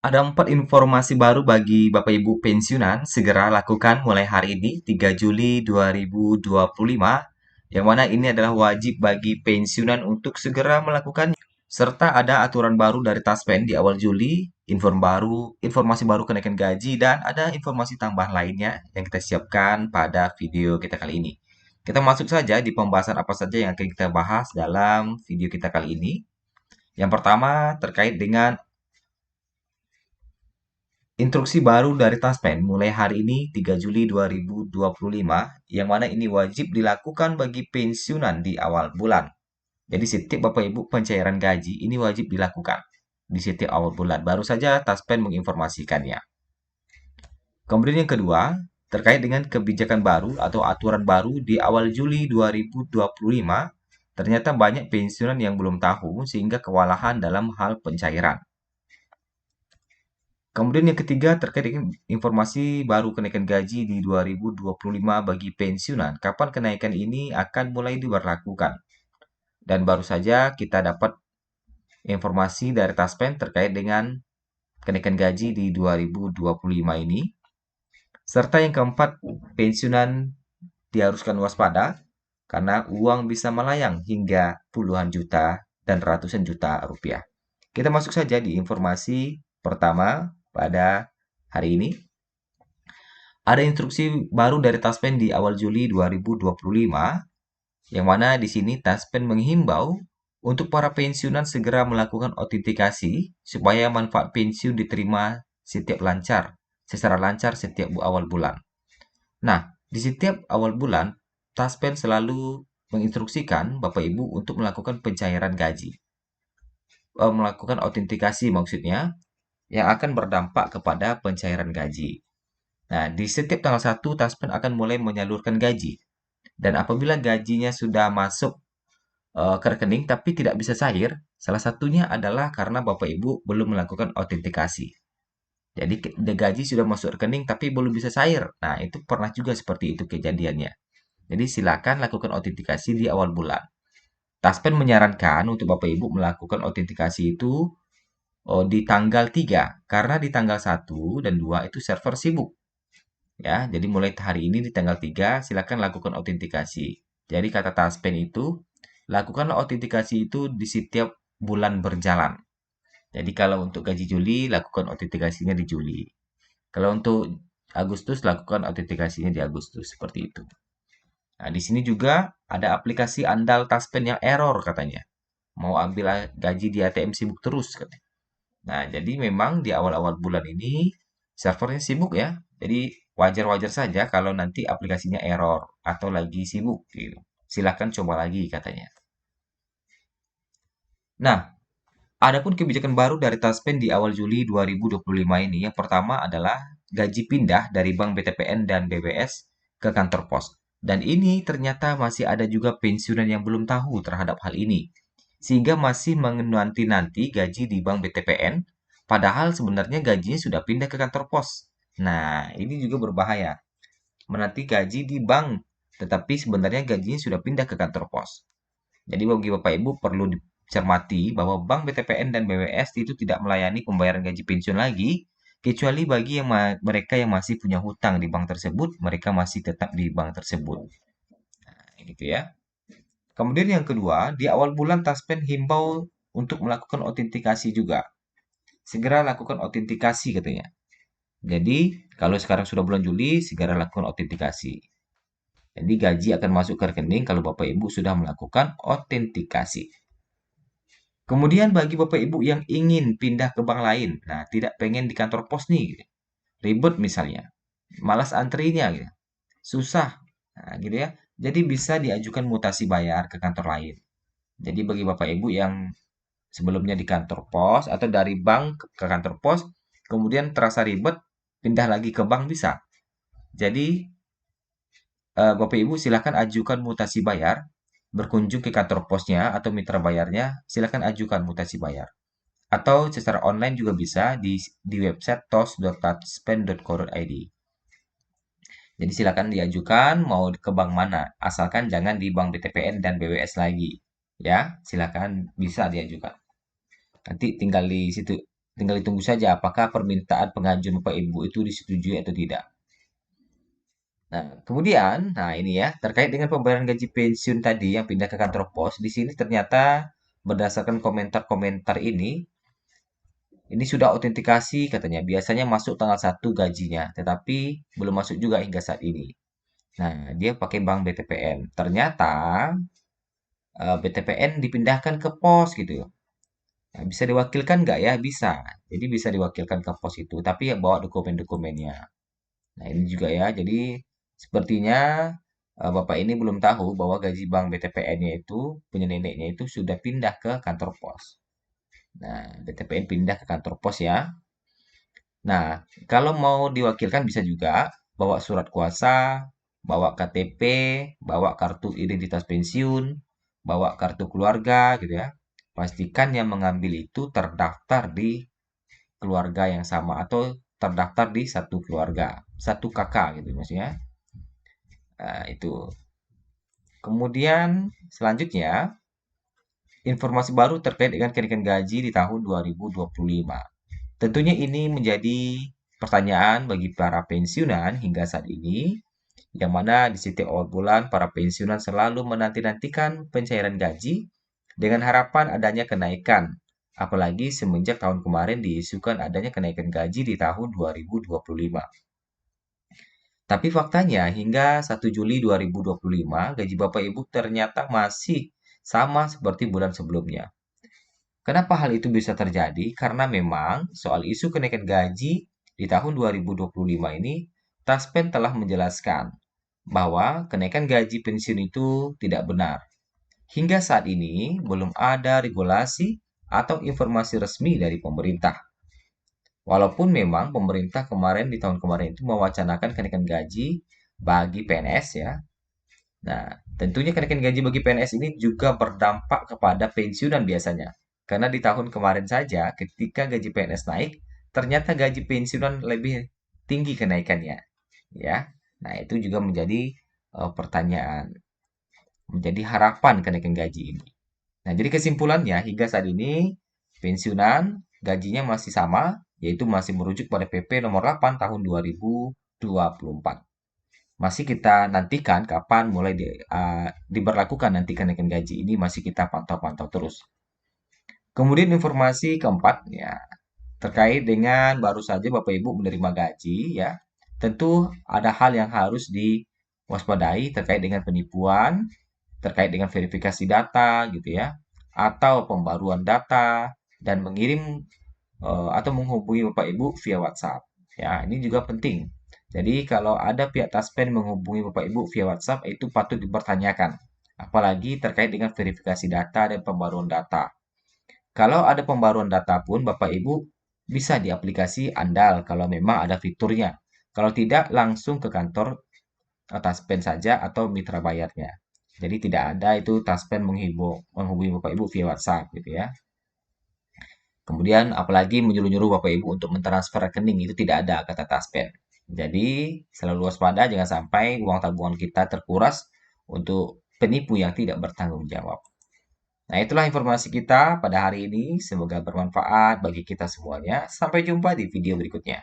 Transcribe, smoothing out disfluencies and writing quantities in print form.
Ada 4 informasi baru bagi Bapak Ibu pensiunan. Segera lakukan mulai hari ini, 3 Juli 2025. Yang mana ini adalah wajib bagi pensiunan untuk segera melakukannya. Serta ada aturan baru dari Taspen di awal Juli, informasi baru kenaikan gaji, dan ada informasi tambahan lainnya yang kita siapkan pada video kita kali ini. Kita masuk saja di pembahasan apa saja yang akan kita bahas dalam video kita kali ini. Yang pertama terkait dengan instruksi baru dari Taspen mulai hari ini 3 Juli 2025 yang mana ini wajib dilakukan bagi pensiunan di awal bulan. Jadi setiap Bapak Ibu pencairan gaji ini wajib dilakukan di setiap awal bulan. Baru saja Taspen menginformasikannya. Kemudian yang kedua, terkait dengan kebijakan baru atau aturan baru di awal Juli 2025, ternyata banyak pensiunan yang belum tahu sehingga kewalahan dalam hal pencairan. Kemudian yang ketiga terkait dengan informasi baru kenaikan gaji di 2025 bagi pensiunan. Kapan kenaikan ini akan mulai diberlakukan? Dan baru saja kita dapat informasi dari Taspen terkait dengan kenaikan gaji di 2025 ini. Serta yang keempat, pensiunan diharuskan waspada karena uang bisa melayang hingga puluhan juta dan ratusan juta rupiah. Kita masuk saja di informasi pertama pada hari ini. Ada instruksi baru dari Taspen di awal Juli 2025, yang mana di sini Taspen menghimbau untuk para pensiunan segera melakukan autentikasi supaya manfaat pensiun diterima secara lancar setiap awal bulan. Nah, di setiap awal bulan, Taspen selalu menginstruksikan Bapak Ibu untuk melakukan pencairan gaji. Melakukan autentikasi maksudnya, yang akan berdampak kepada pencairan gaji. Nah, di setiap tanggal 1, Taspen akan mulai menyalurkan gaji. Dan apabila gajinya sudah masuk ke rekening tapi tidak bisa cair, salah satunya adalah karena Bapak Ibu belum melakukan autentikasi. Jadi gaji sudah masuk rekening tapi belum bisa cair. Nah, itu pernah juga seperti itu kejadiannya. Jadi silakan lakukan autentikasi di awal bulan. Taspen menyarankan untuk Bapak Ibu melakukan autentikasi itu di tanggal 3 karena di tanggal 1 dan 2 itu server sibuk. Ya, jadi mulai hari ini di tanggal 3 silakan lakukan autentikasi. Jadi kata Taspen itu, lakukanlah autentikasi itu di setiap bulan berjalan. Jadi kalau untuk gaji Juli, lakukan autentikasinya di Juli. Kalau untuk Agustus, lakukan autentikasinya di Agustus. Seperti itu. Nah, di sini juga ada aplikasi andal Taspen yang error katanya. Mau ambil gaji di ATM sibuk terus katanya. Nah, jadi memang di awal-awal bulan ini servernya sibuk ya. Jadi wajar-wajar saja kalau nanti aplikasinya error atau lagi sibuk gitu. Silahkan coba lagi katanya. Nah, adapun kebijakan baru dari Taspen di awal Juli 2025 ini, yang pertama adalah gaji pindah dari Bank BTPN dan BWS ke kantor pos. Dan ini ternyata masih ada juga pensiunan yang belum tahu terhadap hal ini. Sehingga masih menanti-nanti gaji di Bank BTPN, padahal sebenarnya gajinya sudah pindah ke kantor pos. Nah, ini juga berbahaya. Menanti gaji di bank, tetapi sebenarnya gajinya sudah pindah ke kantor pos. Jadi bagi Bapak Ibu perlu dicermati bahwa Bank BTPN dan BWS itu tidak melayani pembayaran gaji pensiun lagi, kecuali bagi mereka yang masih punya hutang di bank tersebut, mereka masih tetap di bank tersebut. Nah, gitu ya. Kemudian yang kedua, di awal bulan Taspen himbau untuk melakukan autentikasi juga. Segera lakukan autentikasi katanya. Jadi, kalau sekarang sudah bulan Juli, segera lakukan autentikasi. Jadi gaji akan masuk ke rekening kalau Bapak Ibu sudah melakukan autentikasi. Kemudian bagi Bapak Ibu yang ingin pindah ke bank lain, nah tidak pengen di kantor pos nih, gitu. Ribet misalnya, malas antrinya, gitu. Susah, nah, gitu ya. Jadi bisa diajukan mutasi bayar ke kantor lain. Jadi bagi Bapak Ibu yang sebelumnya di kantor pos atau dari bank ke kantor pos, kemudian terasa ribet, pindah lagi ke bank bisa. Jadi Bapak Ibu silakan ajukan mutasi bayar, berkunjung ke kantor posnya atau mitra bayarnya, silakan ajukan mutasi bayar. Atau secara online juga bisa di website tos.taspen.co.id. Jadi silakan diajukan mau ke bank mana, asalkan jangan di bank BTPN dan BWS lagi. Ya, silakan bisa diajukan. Nanti tinggal di situ tinggal ditunggu saja apakah permintaan pengajuan Bapak Ibu itu disetujui atau tidak. Nah, kemudian, nah ini ya, terkait dengan pembayaran gaji pensiun tadi yang pindah ke kantor pos, di sini ternyata berdasarkan komentar-komentar ini sudah autentikasi katanya. Biasanya masuk tanggal 1 gajinya, tetapi belum masuk juga hingga saat ini. Nah, dia pakai bank BTPN. Ternyata BTPN dipindahkan ke pos gitu. Nah, bisa diwakilkan nggak ya? Bisa. Jadi bisa diwakilkan ke pos itu, tapi ya bawa dokumen-dokumennya. Nah, ini juga ya. Jadi sepertinya Bapak ini belum tahu bahwa gaji bank BTPN-nya itu, punya neneknya itu sudah pindah ke kantor pos. Nah, BTPN pindah ke kantor pos ya. Nah, kalau mau diwakilkan bisa juga bawa surat kuasa, bawa KTP, bawa kartu identitas pensiun, bawa kartu keluarga gitu ya. Pastikan yang mengambil itu terdaftar di keluarga yang sama atau terdaftar di satu keluarga, satu kakak gitu maksudnya. Nah, itu. Kemudian selanjutnya informasi baru terkait dengan kenaikan gaji di tahun 2025. Tentunya ini menjadi pertanyaan bagi para pensiunan hingga saat ini, yang mana di setiap awal bulan para pensiunan selalu menanti-nantikan pencairan gaji dengan harapan adanya kenaikan. Apalagi semenjak tahun kemarin diisukan adanya kenaikan gaji di tahun 2025. Tapi faktanya hingga 1 Juli 2025 gaji Bapak Ibu ternyata masih sama seperti bulan sebelumnya. Kenapa hal itu bisa terjadi? Karena memang soal isu kenaikan gaji di tahun 2025 ini, Taspen telah menjelaskan bahwa kenaikan gaji pensiun itu tidak benar. Hingga saat ini belum ada regulasi atau informasi resmi dari pemerintah. Walaupun memang pemerintah kemarin di tahun kemarin itu mewacanakan kenaikan gaji bagi PNS ya. Nah, tentunya kenaikan gaji bagi PNS ini juga berdampak kepada pensiunan biasanya. Karena di tahun kemarin saja ketika gaji PNS naik, ternyata gaji pensiunan lebih tinggi kenaikannya, ya. Nah, itu juga menjadi pertanyaan, menjadi harapan kenaikan gaji ini. Nah, jadi kesimpulannya hingga saat ini pensiunan gajinya masih sama, yaitu masih merujuk pada PP nomor 8 tahun 2024. Masih kita nantikan kapan mulai diberlakukan nanti kenaikan gaji ini masih kita pantau-pantau terus. Kemudian informasi keempat ya terkait dengan baru saja Bapak Ibu menerima gaji ya. Tentu ada hal yang harus diwaspadai terkait dengan penipuan, terkait dengan verifikasi data gitu ya, atau pembaruan data dan mengirim atau menghubungi Bapak Ibu via WhatsApp. Ya, ini juga penting. Jadi kalau ada pihak Taspen menghubungi Bapak Ibu via WhatsApp itu patut dipertanyakan. Apalagi terkait dengan verifikasi data dan pembaruan data. Kalau ada pembaruan data pun Bapak Ibu bisa di aplikasi Andal kalau memang ada fiturnya. Kalau tidak langsung ke kantor Taspen saja atau mitra bayarnya. Jadi tidak ada itu Taspen menghubungi Bapak Ibu via WhatsApp gitu ya. Kemudian apalagi menyuruh-nyuruh Bapak Ibu untuk mentransfer rekening itu tidak ada kata Taspen. Jadi selalu waspada jangan sampai uang tabungan kita terkuras untuk penipu yang tidak bertanggung jawab. Nah, itulah informasi kita pada hari ini. Semoga bermanfaat bagi kita semuanya. Sampai jumpa di video berikutnya.